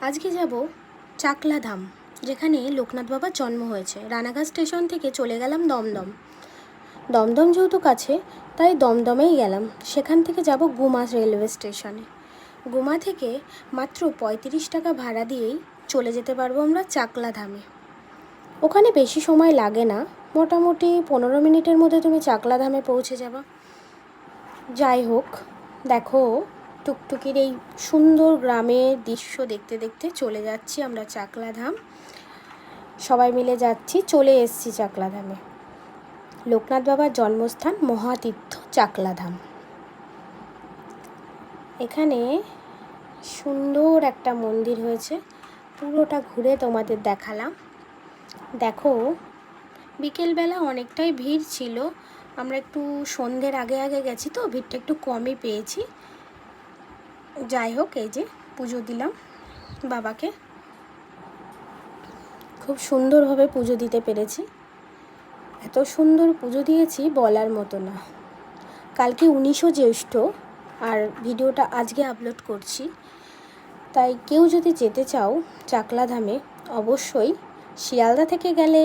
আজকে যাব চাকলা ধাম, যেখানে লোকনাথ বাবার জন্ম হয়েছে। রানাঘাট স্টেশন থেকে চলে গেলাম দমদম। দমদম যেহেতু কাছে, তাই দমদমেই গেলাম। সেখান থেকে যাব গুমা রেলওয়ে স্টেশনে। গুমা থেকে মাত্র 35 টাকা ভাড়া দিয়েই চলে যেতে পারবো আমরা চাকলা ধামে। ওখানে বেশি সময় লাগে না, মোটামুটি 15 মিনিটের মধ্যে তুমি চাকলা ধামে পৌঁছে যাবা। যাই হোক, দেখো টুকটুকির এই সুন্দর গ্রামের দৃশ্য দেখতে দেখতে চলে যাচ্ছি আমরা চাকলা ধাম। সবাই মিলে যাচ্ছি, চলে এসেছি চাকলা ধামে। লোকনাথ বাবার জন্মস্থান মহাতীর্থ চাকলা ধাম। এখানে সুন্দর একটা মন্দির হয়েছে, পুরোটা ঘুরে তোমাদের দেখালাম। দেখো, বিকেলবেলা অনেকটাই ভিড় ছিল। আমরা একটু সন্ধ্যের আগে আগে গেছি তো ভিড়টা একটু কমই পেয়েছি। যাই হোক, এই যে পুজো দিলাম বাবাকে, খুব সুন্দরভাবে পুজো দিতে পেরেছি। এত সুন্দর পুজো দিয়েছি বলার মতো না। কালকে 19 জ্যৈষ্ঠ, আর ভিডিওটা আজকে আপলোড করছি। তাই কেউ যদি যেতে চাও চাকলা ধামে, অবশ্যই শিয়ালদা থেকে গেলে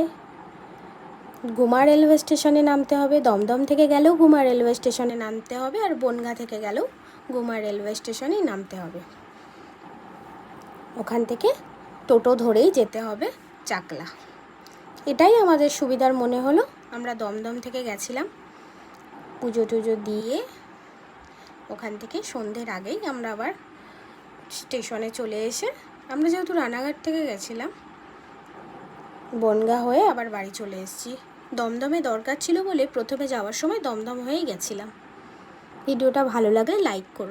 গুমা রেলওয়ে স্টেশনে নামতে হবে, দমদম থেকে গেলেও গুমা রেলওয়ে স্টেশনে নামতে হবে, আর বনগাঁ থেকে গেলেও গুমা রেলওয়ে স্টেশনেই নামতে হবে। ওখান থেকে টোটো ধরেই যেতে হবে চাকলা। এটাই আমাদের সুবিধার মনে হলো। আমরা দমদম থেকে গেছিলাম, পুজো টুজো দিয়ে ওখান থেকে সন্ধ্যের আগেই আমরা আবার স্টেশনে চলে এসে, আমরা যেহেতু রানাঘাট থেকে গেছিলাম, বনগাঁ হয়ে আবার বাড়ি চলে এসেছি। দমদমে দরকার ছিল বলে প্রথমে যাওয়ার সময় দমদম হয়েই গেছিলাম। ভিডিওটা ভালো লাগলে লাইক করো।